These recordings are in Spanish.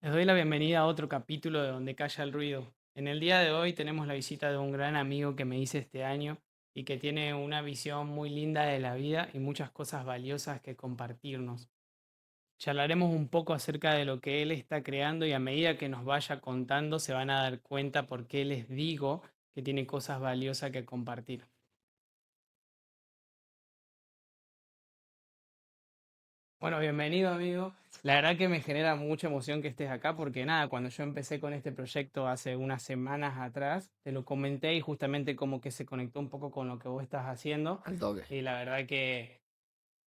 Les doy la bienvenida a otro capítulo de Donde Calla el Ruido. En el día de hoy tenemos la visita de un gran amigo que me hice este año y que tiene una visión muy linda de la vida y muchas cosas valiosas que compartirnos. Charlaremos un poco acerca de lo que él está creando y a medida que nos vaya contando se van a dar cuenta por qué les digo que tiene cosas valiosas que compartir. Bueno, bienvenido amigo. La verdad que me genera mucha emoción que estés acá porque nada, cuando yo empecé con este proyecto hace unas semanas atrás, te lo comenté y justamente como que se conectó un poco con lo que vos estás haciendo Al toque. y la verdad que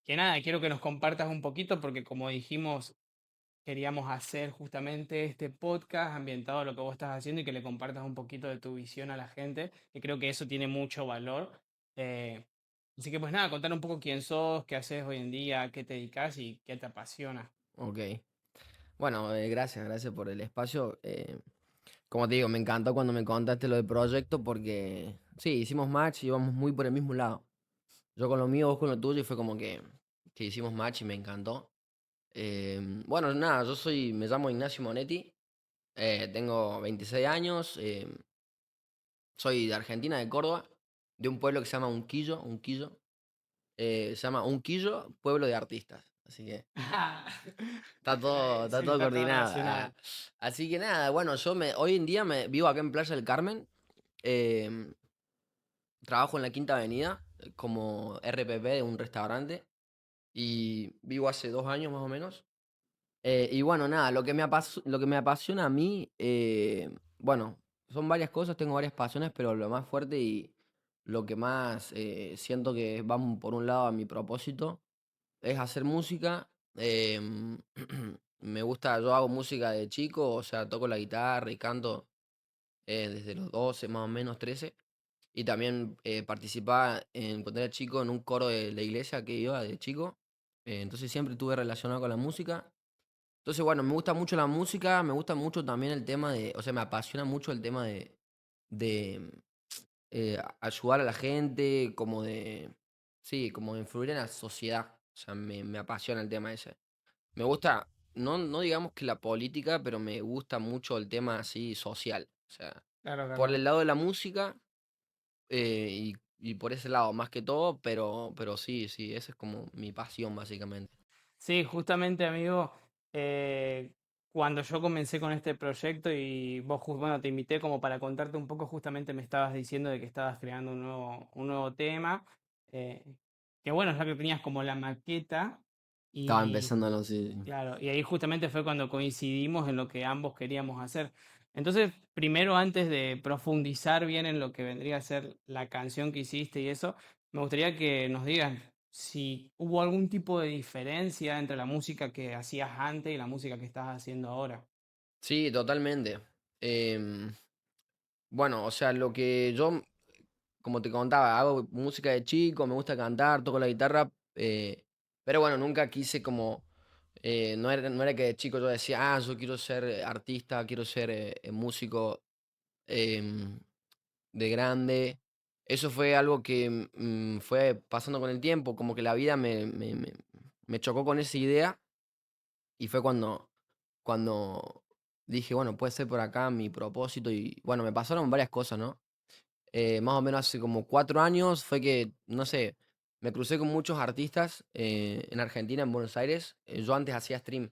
nada, quiero que nos compartas un poquito porque como dijimos, queríamos hacer justamente este podcast ambientado a lo que vos estás haciendo y que le compartas un poquito de tu visión a la gente, que creo que eso tiene mucho valor. Eh, Así que pues nada, contar un poco quién sos, qué haces hoy en día, a qué te dedicas y qué te apasiona. Ok. Bueno, gracias por el espacio. Como te digo, me encantó cuando me contaste lo del proyecto porque sí, hicimos match y íbamos muy por el mismo lado. Yo con lo mío, vos con lo tuyo y fue como que hicimos match y me encantó. Bueno, nada, me llamo Ignacio Monetti, tengo 26 años, soy de Argentina, de Córdoba, de un pueblo que se llama Unquillo, se llama Unquillo, pueblo de artistas. Así que está Sí, todo está todo coordinado. relacionado. Así que nada, bueno, hoy en día me vivo acá en Playa del Carmen. em, Trabajo en la Quinta Avenida como RPP de un restaurante y vivo hace 2 años más o menos. Y bueno, nada, lo que me apasiona a mí, bueno, son varias cosas, tengo varias pasiones, pero lo más fuerte y lo que más siento que va por un lado a mi propósito es hacer música. Me gusta, yo hago música de chico, o sea, toco la guitarra y canto desde los 12 más o menos 13. Y también participaba cuando era chico en un coro de la iglesia que iba de chico. Entonces siempre estuve relacionado con la música. Entonces, bueno, me gusta mucho la música, me gusta mucho también el tema o sea, me apasiona mucho el tema de ayudar a la gente, sí, como de influir en la sociedad. O sea, me apasiona el tema ese. Me gusta, no digamos que la política, pero me gusta mucho el tema así social. O sea, Claro, por claro. el lado de la música y por ese lado más que todo, pero sí, sí, esa es como mi pasión básicamente. Sí, justamente, amigo, eh, cuando yo comencé con este proyecto y vos, bueno, te invité como para contarte un poco, justamente me estabas diciendo de que estabas creando un nuevo tema, eh, que bueno, ya que tenías como la maqueta Estaba y empezando, no sé. claro, y ahí justamente fue cuando coincidimos en lo que ambos queríamos hacer. Entonces, primero, antes de profundizar bien en lo que vendría a ser la canción que hiciste y eso, me gustaría que nos digas si hubo algún tipo de diferencia entre la música que hacías antes y la música que estás haciendo ahora. Sí, totalmente. Em, bueno, o sea, lo que yo, como te contaba, hago música de chico, me gusta cantar, toco la guitarra, pero bueno, nunca quise como, no era que de chico yo decía, yo quiero ser artista, quiero ser músico. em, de grande. Eso fue algo que fue pasando con el tiempo, como que la vida me chocó con esa idea y fue cuando dije, bueno, puede ser por acá mi propósito y bueno, me pasaron varias cosas, ¿no? Más o menos hace como 4 años fue que, no sé, me crucé con muchos artistas en Argentina, en Buenos Aires. Yo antes hacía stream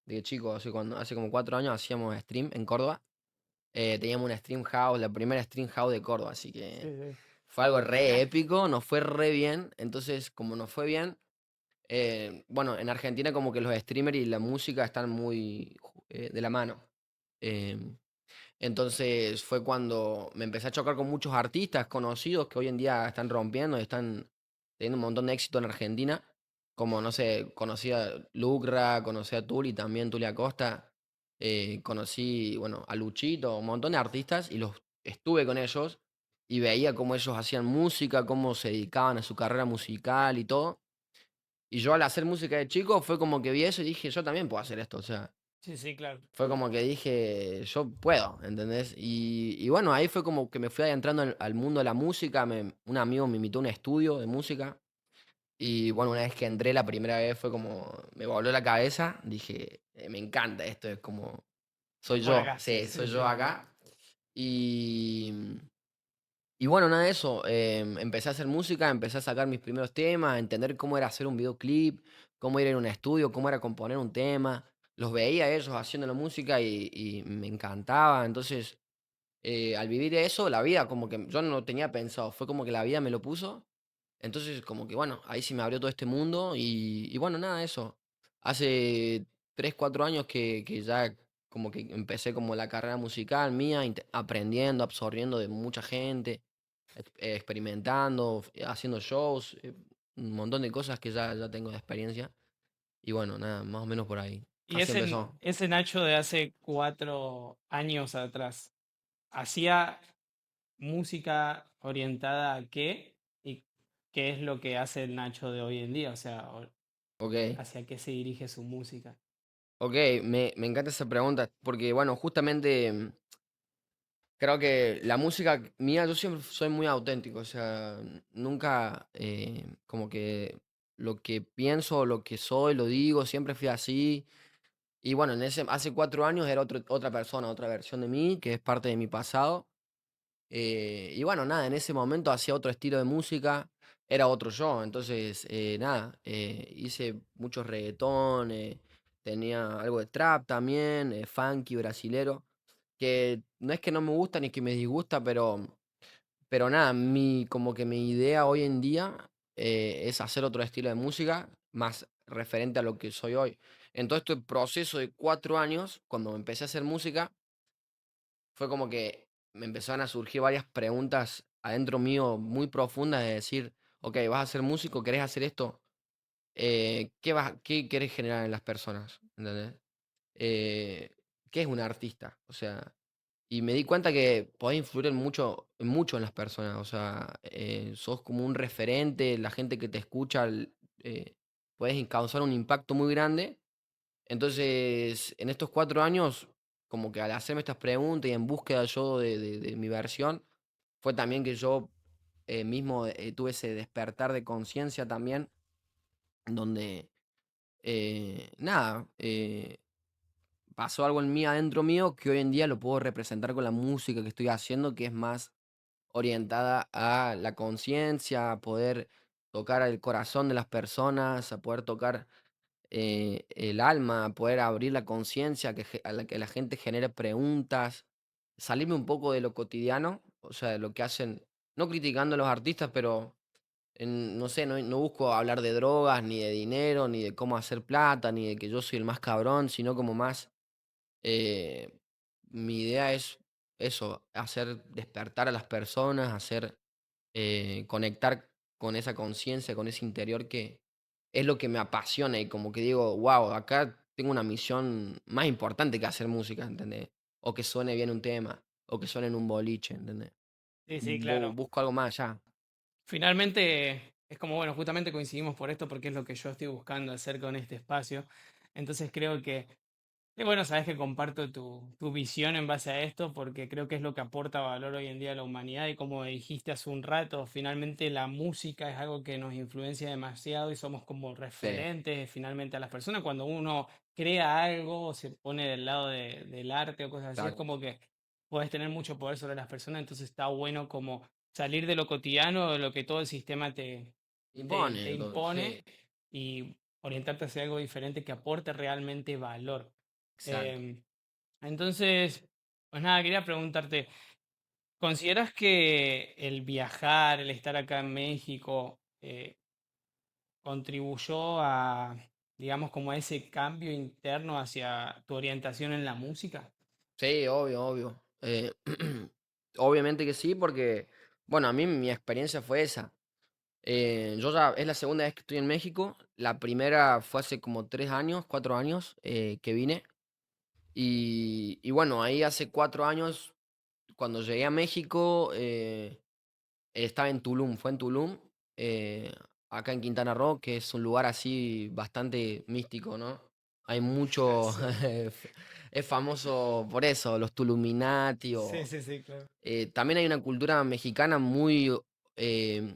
de chico, hace como 4 años hacíamos stream en Córdoba. Teníamos una stream house, la primera stream house de Córdoba, así Sí, que sí. fue algo re épico, nos fue re bien. Entonces, como nos fue bien, bueno, en Argentina como que los streamers y la música están muy de la mano. Em, entonces fue cuando me empecé a chocar con muchos artistas conocidos que hoy en día están rompiendo, están teniendo un montón de éxito en Argentina. Como, no sé, conocí a Lucra, conocí a Tuli también, Tuli Acosta. Conocí, bueno, a Luchito, un montón de artistas y los estuve con ellos y veía cómo ellos hacían música, cómo se dedicaban a su carrera musical y todo. Y yo al hacer música de chico fue como que vi eso y dije, yo también puedo hacer esto, o sea. Sí, sí, claro. Fue como que dije, yo puedo, ¿entendés? Y bueno, ahí fue como que me fui adentrando al mundo de la música. Un amigo me invitó a un estudio de música. Y bueno, una vez que entré la primera vez fue como, me voló la cabeza. Dije, me encanta esto, es como, soy Por yo, acá, sí, sí, sí, soy sí. yo acá. Y, y bueno, nada de eso. Empecé a hacer música, empecé a sacar mis primeros temas, a entender cómo era hacer un videoclip, cómo ir a un estudio, cómo era componer un tema. Los veía ellos haciendo la música y me encantaba. Entonces, al vivir eso, la vida como que yo no lo tenía pensado, fue como que la vida me lo puso. Entonces, como que bueno, ahí se me abrió todo este mundo y bueno, nada, eso. Hace 3 4 años que ya como que empecé como la carrera musical mía, aprendiendo, absorbiendo de mucha gente, experimentando, haciendo shows, un montón de cosas que ya tengo de experiencia. Y bueno, nada, más o menos por ahí. Y Así empezó. ese Nacho de hace 4 años atrás, ¿hacía música orientada a qué? ¿Y qué es lo que hace el Nacho de hoy en día? O sea, Ok. ¿hacia qué se dirige su música? Ok, me encanta esa pregunta porque, bueno, justamente creo que la música mía, yo siempre soy muy auténtico, o sea, nunca como que lo que pienso, lo que soy, lo digo, siempre fui así. Y bueno, hace 4 años era otra persona, otra versión de mí, que es parte de mi pasado. Y bueno, nada, en ese momento hacía otro estilo de música, era otro yo, entonces nada, hice mucho reggaetón, tenía algo de trap también, funky, brasilero, que no es que no me gusta ni que me disgusta, pero nada, como que mi idea hoy en día es hacer otro estilo de música más referente a lo que soy hoy. En todo este proceso de 4 años, cuando empecé a hacer música, fue como que me empezaron a surgir varias preguntas adentro mío muy profundas de decir, ok, vas a ser músico, querés hacer esto, qué querés generar en las personas? ¿Entendés? Eh, ¿Qué es un artista? O sea, y me di cuenta que podés influir en mucho en las personas, o sea, sos como un referente, la gente que te escucha, puedes causar un impacto muy grande. Entonces, en estos 4 años, como que al hacerme estas preguntas y en búsqueda yo de mi versión, fue también que yo mismo tuve ese despertar de conciencia también, donde, nada, pasó algo en mí, adentro mío, que hoy en día lo puedo representar con la música que estoy haciendo, que es más orientada a la conciencia, a poder tocar el corazón de las personas, a poder tocar el alma, poder abrir la conciencia, a la que la gente genere preguntas, salirme un poco de lo cotidiano, o sea, de lo que hacen, no criticando a los artistas, pero no sé, no busco hablar de drogas, ni de dinero, ni de cómo hacer plata, ni de que yo soy el más cabrón, sino como más, eh, mi idea es eso, hacer despertar a las personas, hacer conectar con esa conciencia, con ese interior que es lo que me apasiona y como que digo, wow, acá tengo una misión más importante que hacer música, ¿entendés? O que suene bien un tema, o que suene en un boliche, ¿entendés? Sí, sí, claro. Busco algo más allá. Finalmente, es como, bueno, justamente coincidimos por esto porque es lo que yo estoy buscando hacer con este espacio. Entonces creo que y bueno, sabes que comparto tu visión en base a esto porque creo que es lo que aporta valor hoy en día a la humanidad y como dijiste hace un rato, finalmente la música es algo que nos influencia demasiado y somos como Sí, referentes finalmente a las personas. Cuando uno crea algo o se pone del lado del arte o cosas así, es exacto. como que puedes tener mucho poder sobre las personas, entonces está bueno como salir de lo cotidiano, de lo que todo el sistema te Impone, impone sí, y orientarte hacia algo diferente que aporte realmente valor. exacto. Em, entonces, pues nada, quería preguntarte, ¿consideras que el viajar, el estar acá en México, contribuyó a, digamos, como a ese cambio interno hacia tu orientación en la música? Sí, obvio, obvio. Obviamente que sí, porque, bueno, a mí mi experiencia fue esa. Yo ya es la segunda vez que estoy en México. La primera fue hace como 3 años, 4 años que vine. Y bueno, ahí hace 4 años, cuando llegué a México, estaba en Tulum, fue en Tulum, eh, acá en Quintana Roo, que es un lugar así bastante místico, ¿no? Hay mucho, Sí, es famoso por eso, los Tuluminati sí, o... sí, sí, claro. también hay una cultura mexicana eh,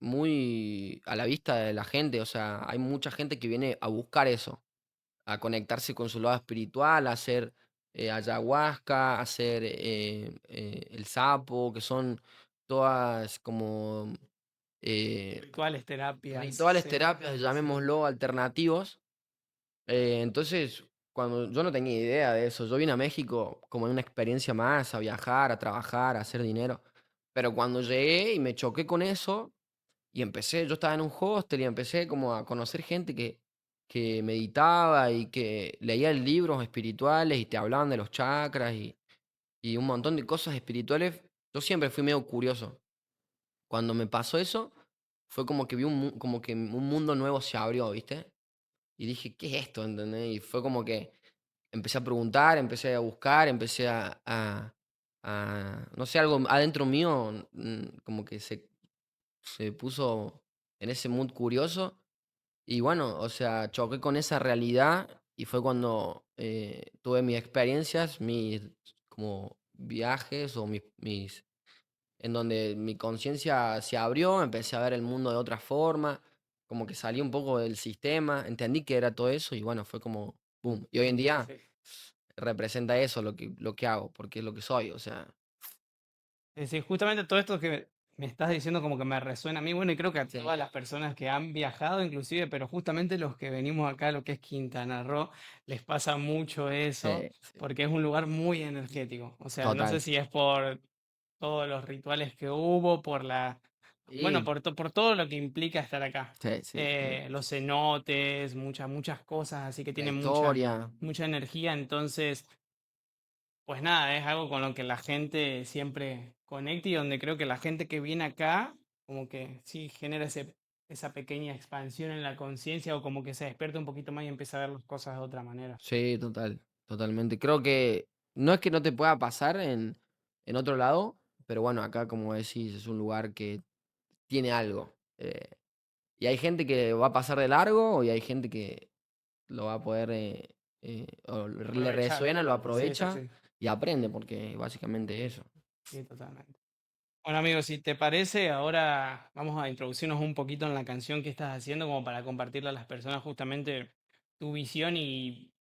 muy a la vista de la gente, o sea, hay mucha gente que viene a buscar eso, a conectarse con su lado espiritual, a hacer ayahuasca, hacer el sapo, que son todas como eh, Rituales, terapias, rituales, sí, terapias, sí. llamémoslo, alternativos. Entonces, cuando yo no tenía idea de eso, yo vine a México como en una experiencia más, a viajar, a trabajar, a hacer dinero. Pero cuando llegué y me choqué con eso, y empecé, yo estaba en un hostel y empecé como a conocer gente que meditaba y que leía libros espirituales y te hablaban de los chakras y un montón de cosas espirituales. Yo siempre fui medio curioso. Cuando me pasó eso, fue como que vi como que un mundo nuevo se abrió, ¿viste? Y dije, ¿qué es esto? ¿Entendés? Y fue como que empecé a preguntar, empecé a buscar, empecé no sé, algo adentro mío, como que se puso en ese mood curioso. Y bueno, o sea, choqué con esa realidad y fue cuando tuve mis experiencias, mis como viajes o en donde mi conciencia se abrió, empecé a ver el mundo de otra forma, como que salí un poco del sistema, entendí que era todo eso y bueno, fue como boom. Y hoy en día Sí. representa eso lo que hago, porque es lo que soy, o sea, Es decir, justamente todo esto que me estás diciendo como que me resuena a mí, bueno, y creo que a sí, todas las personas que han viajado inclusive, pero justamente los que venimos acá a lo que es Quintana Roo, les pasa mucho eso, sí, sí, porque es un lugar muy energético. O sea, no sé total. si es por todos los rituales que hubo, por bueno, Y por todo lo que implica estar acá. sí, sí, Los cenotes, muchas cosas, así que la tiene historia, mucha energía, entonces pues nada, es algo con lo que la gente siempre conecta y donde creo que la gente que viene acá, como que sí genera esa pequeña expansión en la conciencia o como que se despierta un poquito más y empieza a ver las cosas de otra manera. sí, totalmente. Creo que no es que no te pueda pasar en otro lado, pero bueno, acá como decís, es un lugar que tiene algo. Y hay gente que va a pasar de largo y hay gente que lo va a poder, o le Aprovechar. resuena, lo Sí, sí, aprovecha sí, y aprende, porque básicamente eso. sí, totalmente. Bueno, amigos, si te parece, ahora vamos a introducirnos un poquito en la canción que estás haciendo como para compartirle a las personas justamente tu visión y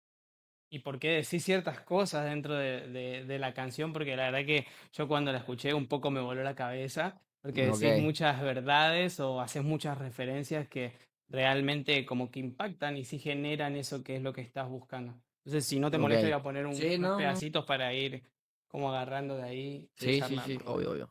por qué decís ciertas cosas dentro de la canción, porque la verdad que yo cuando la escuché un poco me voló la cabeza, porque Ok, decís muchas verdades o haces muchas referencias que realmente como que impactan y sí generan eso que es lo que estás buscando. Entonces, si no te molesta, ok. voy a poner Sí, unos no, no. pedacitos para ir como agarrando de ahí y Sí, sí, sí, charlando. obvio, obvio.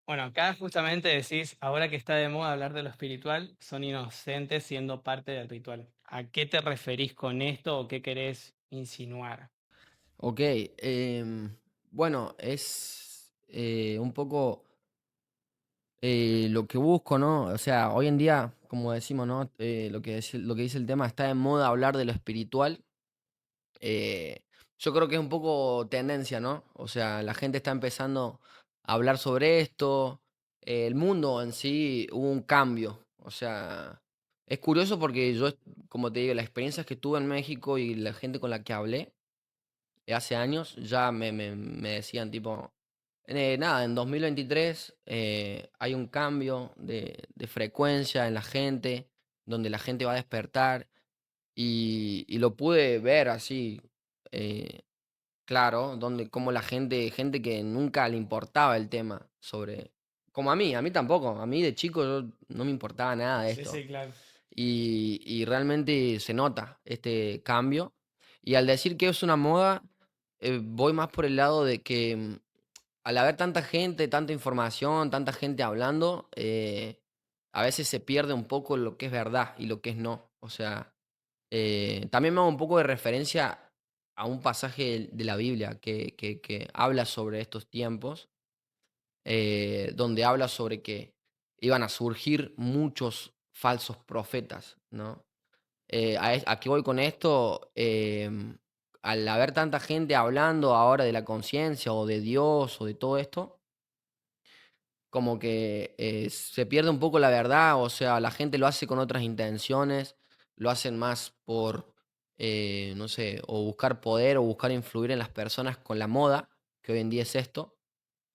Bueno, acá justamente decís, ahora que está de moda hablar de lo espiritual, son inocentes siendo parte del ritual. ¿A qué te referís con esto o qué querés insinuar? Ok, bueno, es un poco lo que busco, ¿no? O sea, hoy en día, como decimos, ¿no? Lo que dice el tema, está de moda hablar de lo espiritual. Yo creo que es un poco tendencia, ¿no? O sea, la gente está empezando a hablar sobre esto. El mundo en sí hubo un cambio. O sea, es curioso porque yo, como te digo, las experiencias que tuve en México y la gente con la que hablé hace años, ya me decían tipo, nada, en 2023 hay un cambio de frecuencia en la gente, donde la gente va a despertar y lo pude ver así, eh, claro, donde como la gente que nunca le importaba el tema sobre como a mí tampoco, a mí de chico yo no me importaba nada de Sí, esto. sí, claro. Y realmente se nota este cambio. Y al decir que es una moda, voy más por el lado de que, al haber tanta gente, tanta información, tanta gente hablando, a veces se pierde un poco lo que es verdad y lo que es no. O sea, también me hago un poco de referencia a un pasaje de la Biblia que habla sobre estos tiempos, donde habla sobre que iban a surgir muchos falsos profetas, ¿no? ¿A qué voy con esto? Al haber tanta gente hablando ahora de la conciencia o de Dios o de todo esto, como que se pierde un poco la verdad, o sea, la gente lo hace con otras intenciones, lo hacen más por, no sé, o buscar poder o buscar influir en las personas con la moda, que hoy en día es esto,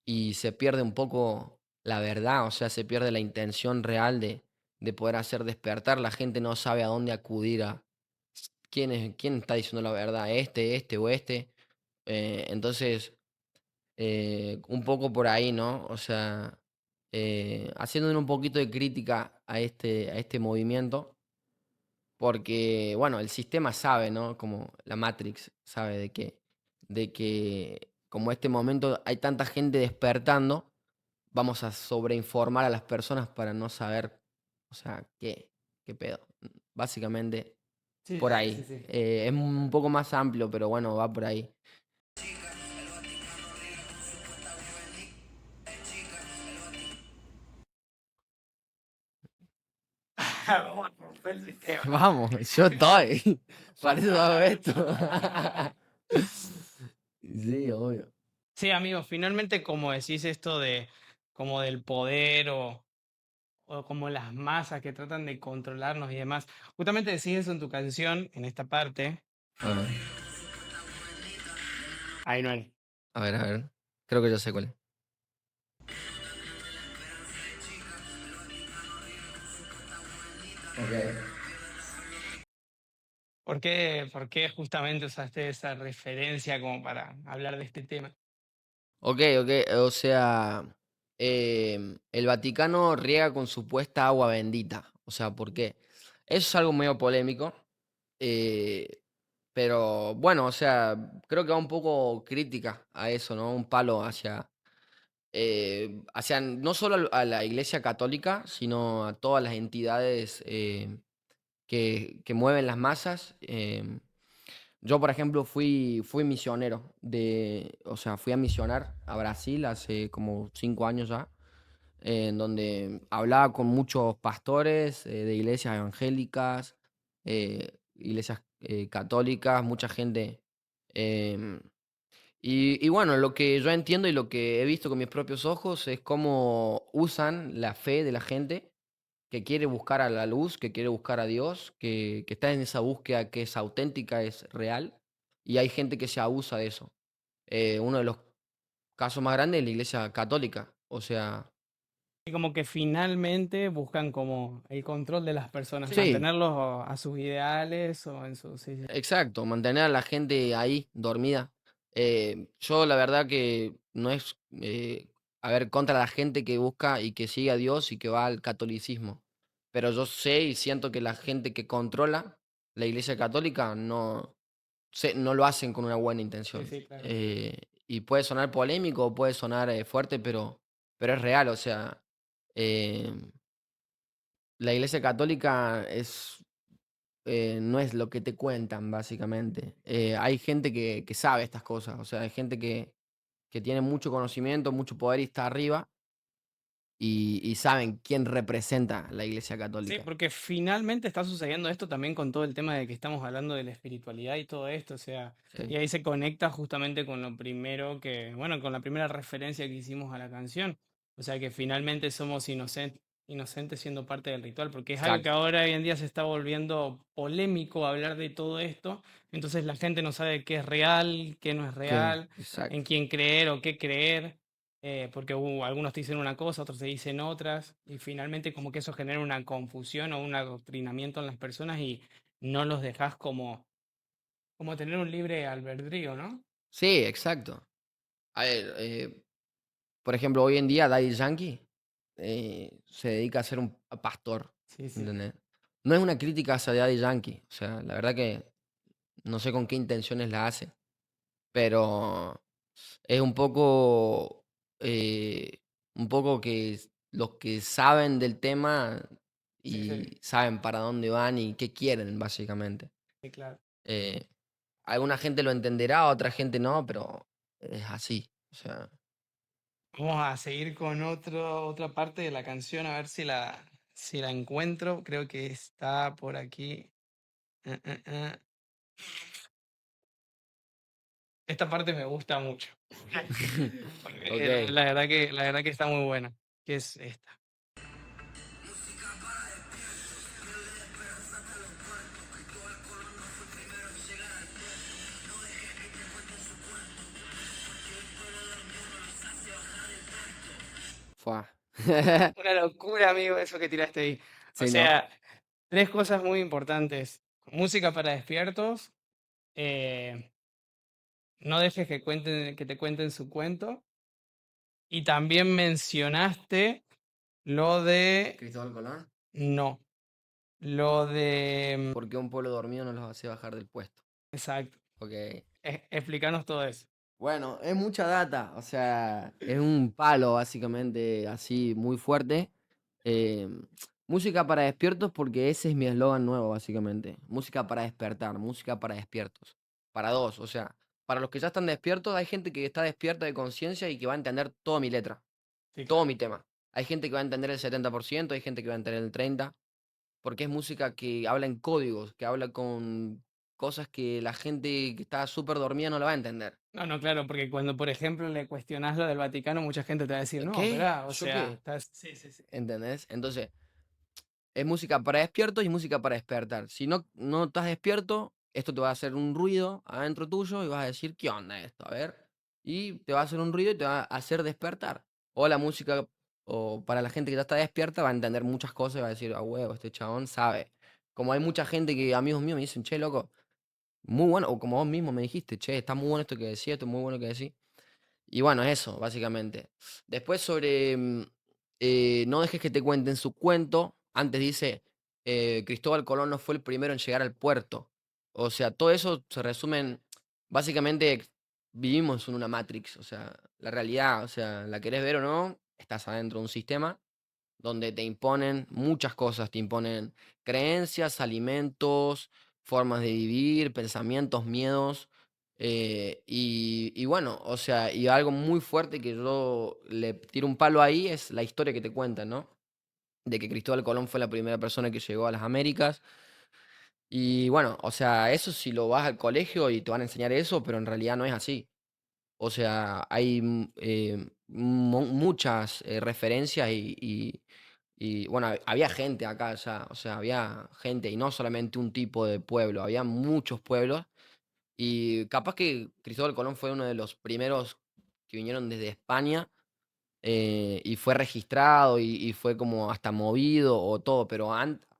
y se pierde un poco. la verdad, o sea, se pierde la intención real de poder hacer despertar. La gente no sabe a dónde acudir a quién está diciendo la verdad, este o este. Entonces, un poco por ahí, ¿no? O sea, haciéndole un poquito de crítica a este movimiento, porque, bueno, el sistema sabe, ¿no? Como la Matrix sabe de que como este momento hay tanta gente despertando, vamos a sobreinformar a las personas para no saber, o sea, qué pedo. Básicamente, Sí, por sí, sí, ahí. sí. Es un poco más amplio, pero bueno, va por ahí. Vamos a romper el sistema. Vamos, yo estoy. Para eso hago esto. Sí, obvio. Sí, amigo, finalmente como decís esto de como del poder o como las masas que tratan de controlarnos y demás. Justamente decís eso en tu canción, en esta parte. A ver, Ahí no es. a ver. Creo que yo sé cuál es. Ok. Por qué justamente usaste esa referencia como para hablar de este tema? Ok, ok. O sea, el Vaticano riega con supuesta agua bendita. O sea, ¿por qué? Eso es algo medio polémico. eh, pero bueno, o sea, creo que va un poco crítica a eso, ¿no? Un palo hacia no solo a la Iglesia Católica, sino a todas las entidades que mueven las masas. Yo, por ejemplo, fui misionero o sea, fui a misionar a Brasil hace como 5 años ya, en donde hablaba con muchos pastores de iglesias evangélicas, iglesias católicas, mucha gente. em, y bueno, lo que yo entiendo y lo que he visto con mis propios ojos es cómo usan la fe de la gente que quiere buscar a la luz, que quiere buscar a Dios, que está en esa búsqueda que es auténtica, es real, y hay gente que se abusa de eso. Uno de los casos más grandes es la Iglesia Católica, o sea, Y como que finalmente buscan como el control de las personas, sí, mantenerlos a sus ideales o en sus... Sí, sí. exacto, mantener a la gente ahí dormida. Yo la verdad que no es, a ver, contra la gente que busca y que sigue a Dios y que va al catolicismo, pero yo sé y siento que la gente que controla la Iglesia Católica no lo hacen con una buena Sí, intención. sí, claro. Y puede sonar polémico, puede sonar fuerte, pero es real. O sea, eh, la Iglesia Católica no es lo que te cuentan, básicamente. Hay gente que sabe estas cosas. O sea, hay gente que tiene mucho conocimiento, mucho poder y está arriba y saben quién representa la Iglesia Sí, Católica. porque finalmente está sucediendo esto también con todo el tema de que estamos hablando de la espiritualidad y todo esto, o sea, y Sí, ahí se conecta justamente con lo primero que, bueno, con la primera referencia que hicimos a la canción, o sea, que finalmente somos inocentes siendo parte del ritual, porque es algo que exacto. ahora hoy en día se está volviendo polémico hablar de todo esto, entonces la gente no sabe qué es real, qué no es ¿Qué? real, en Exacto. quién creer o qué creer porque algunos te dicen una cosa, otros te dicen otras, y finalmente como que eso genera una confusión o un adoctrinamiento en las personas y no los dejas como, como tener un libre albedrío, ¿no? Sí, exacto. A ver, por ejemplo, hoy en día Daddy Yankee se dedica a ser un pastor, Sí, sí. ¿entendés? No es una crítica hacia Daddy Yankee, o sea, la verdad que no sé con qué intenciones la hace, pero es un poco los que saben del tema Sí, sí, y saben para dónde van y qué quieren, básicamente. sí, claro. Eh, Alguna gente lo entenderá, otra gente no, pero es así, o sea. Vamos a seguir con otra parte de la canción, a ver si la encuentro. Creo que está por aquí. Eh, eh, eh. Esta parte me gusta mucho. Porque Ok. la verdad que está muy buena. Que es esta. Fua. Una locura, amigo, eso que tiraste ahí. O Sí, ¿no? sea, tres cosas muy importantes. Música para despiertos, eh, no dejes que te cuenten su cuento. Y también mencionaste lo de... Cristóbal Colón. No, lo de... ¿Por qué un pueblo dormido no los hace bajar del puesto? Exacto. Ok. Explícanos todo eso. Bueno, es mucha data, o sea, es un palo básicamente así muy fuerte. Eh, música para despiertos porque ese es mi eslogan nuevo básicamente. Música para despertar, música para despiertos. Para dos, o sea, para los que ya están despiertos hay gente que está despierta de conciencia y que va a entender toda mi letra, Sí, todo claro. mi tema. Hay gente que va a entender el 70%, hay gente que va a entender el 30%, porque es música que habla en códigos, que habla con cosas que la gente que está súper dormida no la va a entender. No, no, claro, porque cuando, por ejemplo, le cuestionás lo del Vaticano, mucha gente te va a decir, no, ¿Qué? esperá, o ¿Yo sea, qué? estás... Sí, sí, sí. ¿Entendés? Entonces, es música para despiertos y música para despertar. Si no estás despierto, esto te va a hacer un ruido adentro tuyo y vas a decir, ¿qué onda esto? A ver. Y te va a hacer un ruido y te va a hacer despertar. O la música, o para la gente que ya está despierta, va a entender muchas cosas y va a decir, ah, huevo, este chabón sabe. Como hay mucha gente que, amigos míos, me dicen, che, loco, muy bueno, o como vos mismo me dijiste, che, está muy bueno esto que decís, esto es muy bueno que decís. Y bueno, eso, básicamente. Después sobre no dejes que te cuenten su cuento. Antes dice, Cristóbal Colón no fue el primero en llegar al puerto. O sea, todo eso se resume en, básicamente, vivimos en una Matrix. O sea, la realidad, o sea, la querés ver o no, estás adentro de un sistema donde te imponen muchas cosas, te imponen creencias, alimentos, formas de vivir, pensamientos, miedos. Y bueno, o sea, y algo muy fuerte que yo le tiro un palo ahí es la historia que te cuentan, ¿no? De que Cristóbal Colón fue la primera persona que llegó a las Américas. Y bueno, o sea, eso si lo vas al colegio y te van a enseñar eso, pero en realidad no es así. O sea, hay muchas referencias y, bueno, había gente acá ya, o sea, había gente y no solamente un tipo de pueblo, había muchos pueblos y capaz que Cristóbal Colón fue uno de los primeros que vinieron desde España y fue registrado y fue como hasta movido o todo, pero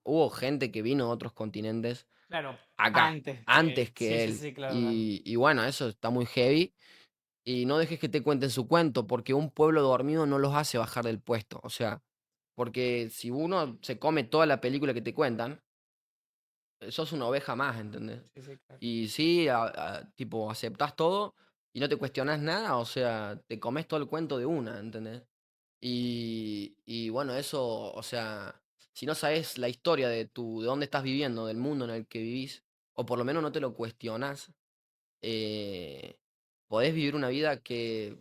hubo gente que vino de otros continentes Claro, acá, antes que antes él. Sí, que sí, él. sí, claro, claro. Y bueno, eso está muy heavy. Y no dejes que te cuenten su cuento, porque un pueblo dormido no los hace bajar del puesto. O sea, porque si uno se come toda la película que te cuentan, sos una oveja más, ¿entendés? Sí, sí, claro. Y sí, tipo, aceptás todo y no te cuestionás nada, o sea, te comes todo el cuento de una, ¿entendés? Y bueno, eso, o sea, si no sabes la historia de dónde estás viviendo, del mundo en el que vivís, o por lo menos no te lo cuestionás, eh, podés vivir una vida que,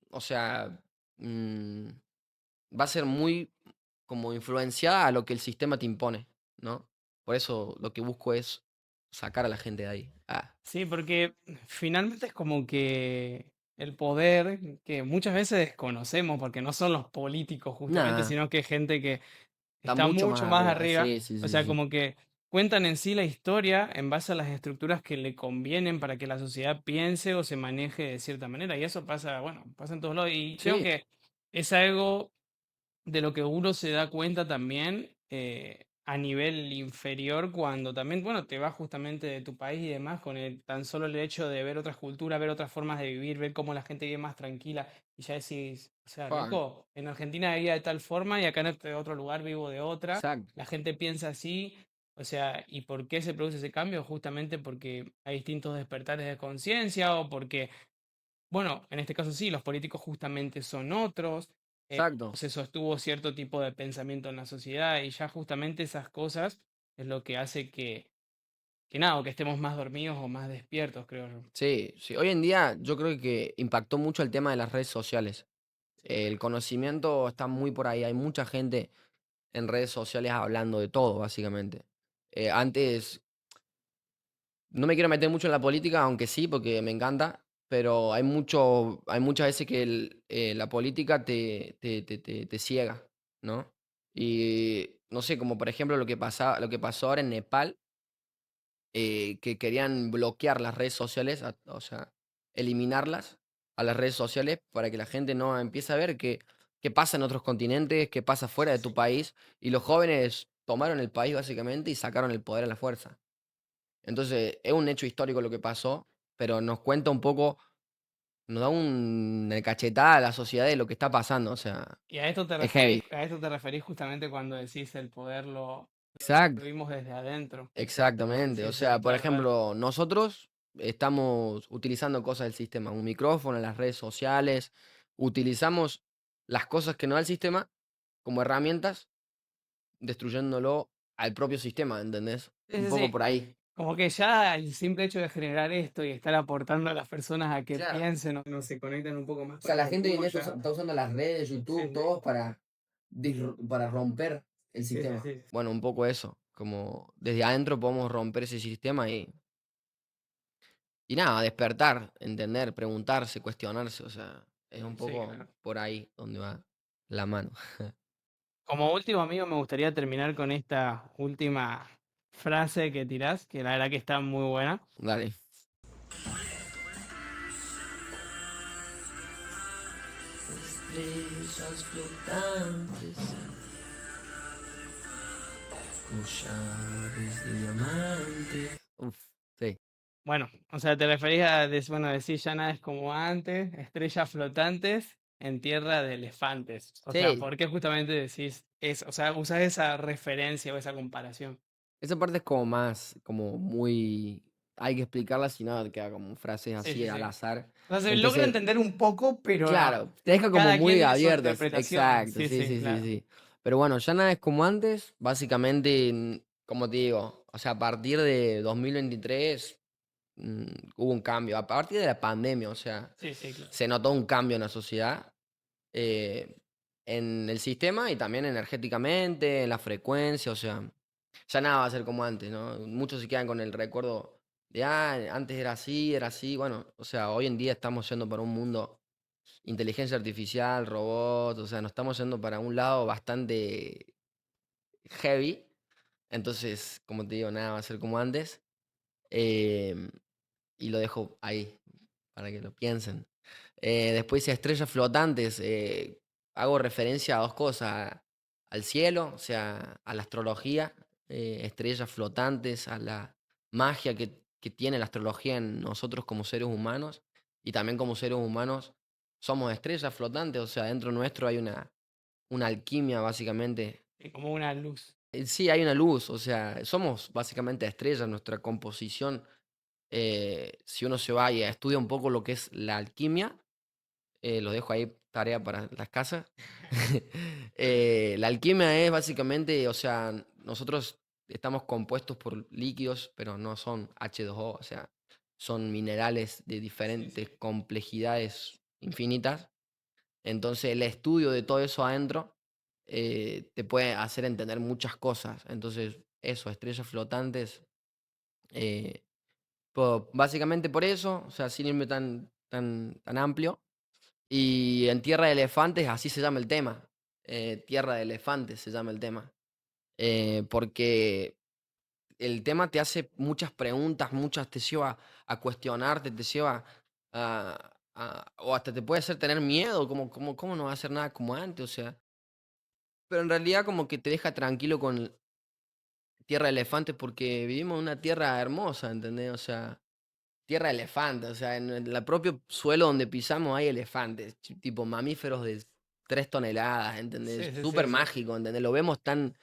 o sea, mm, va a ser muy como influenciada a lo que el sistema te impone, ¿no? Por eso lo que busco es sacar a la gente de ahí. Ah, Sí, porque finalmente es como que el poder que muchas veces desconocemos, porque no son los políticos justamente, nada, sino que es gente que está está mucho más mucho más arriba. arriba, Sí, sí, o sí, sea, sí. como que cuentan en sí la historia en base a las estructuras que le convienen para que la sociedad piense o se maneje de cierta manera. Y eso pasa, bueno, pasa en todos lados. Y creo Sí, que es algo de lo que uno se da cuenta también a nivel inferior cuando también, bueno, te vas justamente de tu país y demás con el tan solo el hecho de ver otras culturas, ver otras formas de vivir, ver cómo la gente vive más tranquila y ya decís, o sea, pa, loco, en Argentina vivía de tal forma y acá en este otro lugar vivo de otra, exacto, la gente piensa así, o sea, ¿y por qué se produce ese cambio? Justamente porque hay distintos despertares de conciencia o porque bueno, en este caso sí, los políticos justamente son otros, exacto. se sostuvo cierto tipo de pensamiento en la sociedad y ya justamente esas cosas es lo que hace que nada, o que estemos más dormidos o más despiertos, creo yo. Sí, sí. Hoy en día yo creo que impactó mucho el tema de las redes sociales. Sí, El claro. conocimiento está muy por ahí. Hay mucha gente en redes sociales hablando de todo, básicamente. Antes, no me quiero meter mucho en la política, aunque sí, porque me encanta, pero hay muchas veces que la política te ciega, ¿no? Y no sé, como por ejemplo lo que pasó ahora en Nepal, que querían bloquear las redes sociales, o sea, eliminarlas a las redes sociales para que la gente no empiece a ver que qué pasa en otros continentes, qué pasa fuera Sí, de tu sí. país, y los jóvenes tomaron el país básicamente y sacaron el poder a la fuerza. Entonces, es un hecho histórico lo que pasó, pero nos cuenta un poco, nos da una cachetada a la sociedad de lo que está pasando, o sea, Y a esto te es referís, heavy. a esto te referís justamente cuando decís el poder lo Exacto. destruimos desde adentro. Exactamente. Sí, O sí, sea, por tal cual. ejemplo, nosotros estamos utilizando cosas del sistema, un micrófono, las redes sociales, utilizamos las cosas que nos da el sistema como herramientas, destruyéndolo al propio sistema, ¿entendés? Sí, Un sí, poco sí. por ahí. Como que ya el simple hecho de generar esto y estar aportando a las personas a que Claro. piensen o no se conecten un poco más O sea, con la lo gente hoy en día tuyo. está usando las redes, Sí, YouTube, sí, todo para, para romper el sí, sí, sistema. sí. Bueno, un poco eso, como desde adentro podemos romper ese sistema y nada, despertar, entender, preguntarse, cuestionarse, o sea, es un Sí, poco claro. por ahí donde va la mano. Como último amigo, me gustaría terminar con esta última frase que tirás, que la verdad que está muy buena. Dale. Estrellas flotantes, collares de diamantes. Uf, sí. Bueno, o sea, te referís a, bueno, decir ya nada es como antes, estrellas flotantes en tierra de elefantes. O sea, Sí, ¿por qué justamente decís eso? O sea, usás esa referencia o esa comparación. esa parte es como más, como muy. Hay que explicarla, si no queda como frases Sí, así sí, al sí. azar. O sea, se logra Entonces, entender un poco, pero claro, te deja como cada quien muy tiene su abiertos. interpretación. Exacto, Sí, sí, sí, sí, sí, claro. sí. Pero bueno, ya nada es como antes. Básicamente, como te digo, o sea, a partir de 2023 mm, hubo un cambio. A partir de la pandemia, o sea, Sí, sí, claro. se notó un cambio en la sociedad, eh, en el sistema y también energéticamente, en la frecuencia, o sea, ya nada va a ser como antes, ¿no? Muchos se quedan con el recuerdo de, antes era así, era así. Bueno, o sea, hoy en día estamos yendo para un mundo inteligencia artificial, robots, o sea, nos estamos yendo para un lado bastante heavy. Entonces, como te digo, nada va a ser como antes. Em, y lo dejo ahí para que lo piensen. Después dice estrellas flotantes. Hago referencia a dos cosas: al cielo, o sea, a la astrología, estrellas flotantes, a la magia que tiene la astrología en nosotros como seres humanos. Y también como seres humanos somos estrellas flotantes, o sea, dentro nuestro hay una alquimia básicamente. Sí, como una luz. Sí, hay una luz, o sea, somos básicamente estrellas, nuestra composición, si uno se va y estudia un poco lo que es la alquimia, lo dejo ahí, tarea para las casas. La alquimia es básicamente, o sea, nosotros estamos compuestos por líquidos, pero no son H2O, o sea, son minerales de Sí, diferentes sí. complejidades infinitas. Entonces, el estudio de todo eso adentro te puede hacer entender muchas cosas. Entonces, eso, estrellas flotantes. eh, Básicamente por eso, o sea, sin irme tan amplio. Y en Tierra de Elefantes, así se llama el tema. Tierra de Elefantes se llama el tema. Porque el tema te hace muchas preguntas, muchas te lleva a cuestionarte, te lleva o hasta te puede hacer tener miedo, cómo no va a hacer nada como antes, o sea. Pero en realidad como que te deja tranquilo con Tierra de Elefantes porque vivimos en una tierra hermosa, ¿entendés? O sea, tierra de elefantes, o sea, en el propio suelo donde pisamos hay elefantes, tipo mamíferos de 3 toneladas, ¿entendés? Sí, sí, Súper sí, sí. mágico, ¿entendés? Lo vemos tan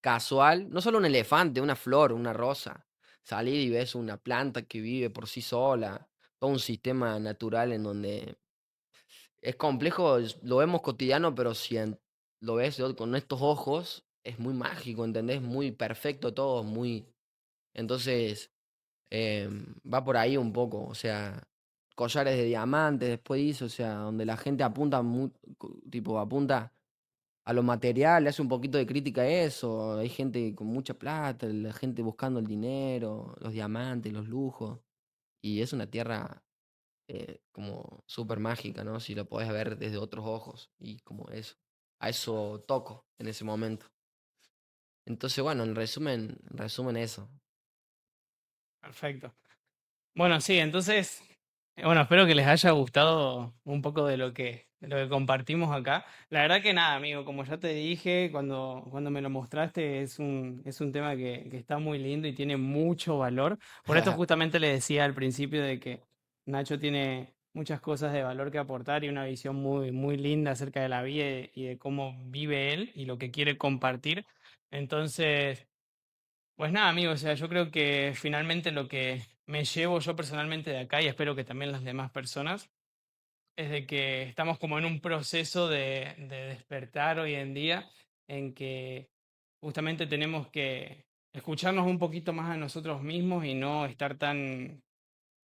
casual, no solo un elefante, una flor, una rosa. Salir y ves una planta que vive por sí sola, todo un sistema natural en donde es complejo, lo vemos cotidiano, pero si lo ves con estos ojos, es muy mágico, ¿entendés? Muy perfecto todo, muy. Entonces, va por ahí un poco, o sea, collares de diamantes, después dice, o sea, donde la gente apunta, tipo, apunta a lo material, le hace un poquito de crítica a eso, hay gente con mucha plata, la gente buscando el dinero, los diamantes, los lujos, y es una tierra como súper mágica, ¿no? Si lo podés ver desde otros ojos, y como eso, a eso toco en ese momento. Entonces, bueno, en resumen eso. Perfecto. Bueno, sí, entonces, bueno, espero que les haya gustado un poco de lo que de lo que compartimos acá. La verdad que nada, amigo, como ya te dije, cuando me lo mostraste, es un tema que está muy lindo y tiene mucho valor. Por esto justamente le decía al principio de que Nacho tiene muchas cosas de valor que aportar y una visión muy, muy linda acerca de la vida y de cómo vive él y lo que quiere compartir. Entonces, pues nada, amigo, o sea, yo creo que finalmente lo que me llevo yo personalmente de acá y espero que también las demás personas es de que estamos como en un proceso de despertar hoy en día en que justamente tenemos que escucharnos un poquito más a nosotros mismos y no estar tan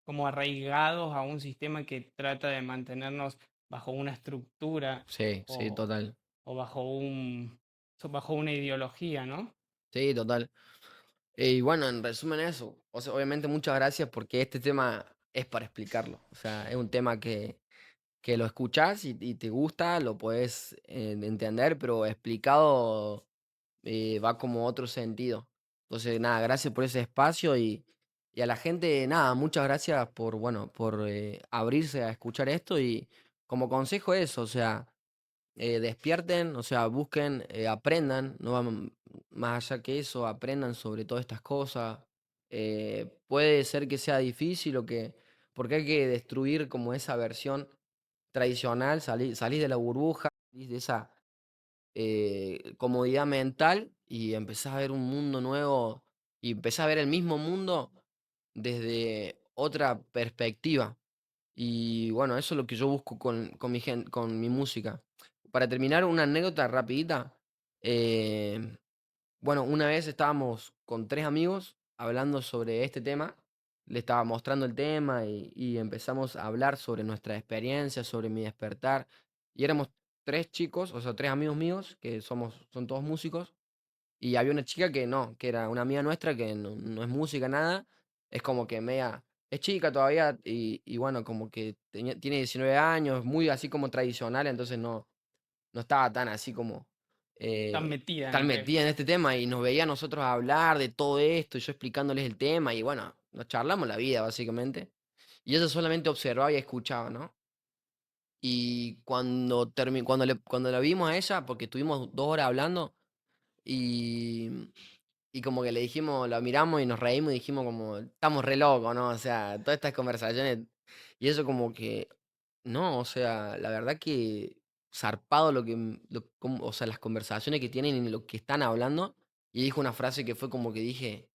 como arraigados a un sistema que trata de mantenernos bajo una estructura Sí, sí, o, total. o bajo una ideología, ¿no? Sí, total. Y bueno, en resumen eso. O sea, obviamente muchas gracias porque este tema es para explicarlo. O sea, es un tema que lo escuchás y te gusta, lo puedes entender, pero explicado va como otro sentido. Entonces, nada, gracias por ese espacio y a la gente, nada, muchas gracias por, bueno, por abrirse a escuchar esto y como consejo eso, o sea, despierten, o sea, busquen, aprendan, no van más allá que eso, aprendan sobre todas estas cosas. Puede ser que sea difícil o que, porque hay que destruir como esa versión tradicional, salís de la burbuja, salís de esa comodidad mental y empezás a ver un mundo nuevo y empezás a ver el mismo mundo desde otra perspectiva. Y bueno, eso es lo que yo busco con mi música. Para terminar, una anécdota rapidita. eh, bueno, una vez estábamos con 3 amigos hablando sobre este tema, le estaba mostrando el tema y empezamos a hablar sobre nuestra experiencia, sobre mi despertar, y éramos 3 chicos, o sea, 3 amigos míos, que son todos músicos, y había una chica que no, que era una amiga nuestra que no es música, nada, es como que media es chica todavía y bueno, como que tiene 19 años, muy así como tradicional, entonces no estaba tan así como, Tan eh, metida en tan el tema. metida en este tema y nos veía a nosotros hablar de todo esto y yo explicándoles el tema y bueno, nos charlamos la vida básicamente. Y ella solamente observaba y escuchaba, ¿no? Y cuando la vimos a ella, porque estuvimos 2 horas hablando y y como que le dijimos, la miramos y nos reímos y dijimos como, estamos re locos, ¿no? O sea, todas estas conversaciones y eso como que, no, o sea, la verdad que zarpado lo que, o sea, las conversaciones que tienen y lo que están hablando. Y dijo una frase que fue como que dije,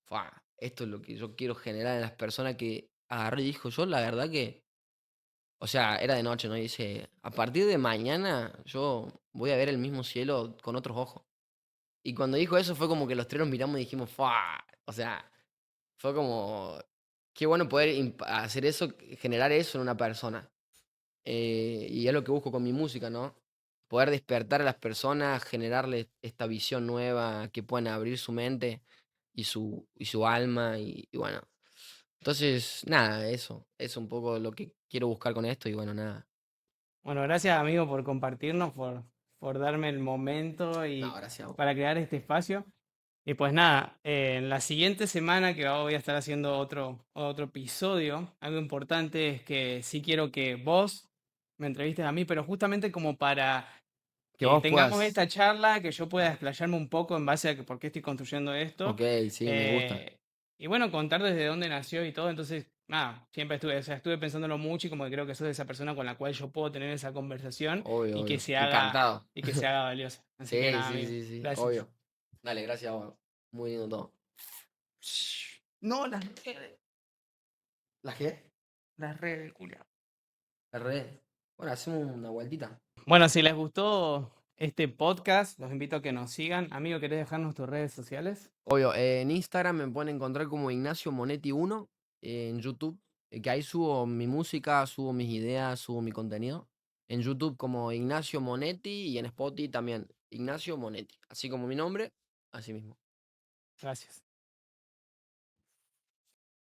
"Fua, esto es lo que yo quiero generar en las personas que agarré y dijo, yo la verdad que, o sea, era de noche, ¿no? Y dice, a partir de mañana yo voy a ver el mismo cielo con otros ojos. Y cuando dijo eso fue como que los 3 nos miramos y dijimos: "Fua". O sea, fue como, qué bueno poder hacer eso, generar eso en una persona. Y es lo que busco con mi música, ¿no? Poder despertar a las personas, generarles esta visión nueva, que puedan abrir su mente y su alma y bueno. Entonces, nada, eso es un poco lo que quiero buscar con esto y bueno, nada. Bueno, gracias amigo por compartirnos, por darme el momento No, y gracias a vos. para crear este espacio. Y pues nada, en la siguiente semana que voy a estar haciendo otro episodio, algo importante es que sí quiero que vos me entrevistes a mí, pero justamente como para Que que vos tengamos puedas esta charla, que yo pueda claro. explayarme un poco en base a que por qué estoy construyendo esto. Okey, sí, me gusta. eh, y bueno, contar desde dónde nació y todo. Entonces, nada, siempre estuve, o sea, estuve pensándolo mucho y como que creo que sos esa persona con la cual yo puedo tener esa conversación Obvio, y que obvio. se haga, Encantado. y que se haga valiosa. Así que Sí, nada, sí, amigo. sí, sí, Gracias. obvio. Dale, gracias a vos. Muy lindo todo. Shh, no, ¿La qué? las redes, Julia. La red. Bueno, hacemos una vueltita. Bueno, si les gustó este podcast, los invito a que nos sigan. Amigo, ¿querés dejarnos tus redes sociales? Obvio, en Instagram me pueden encontrar como Ignacio Monetti 1, en YouTube, que ahí subo mi música, subo mis ideas, subo mi contenido. En YouTube como Ignacio Monetti y en Spotify también Ignacio Monetti. Así como mi nombre, así mismo. Gracias.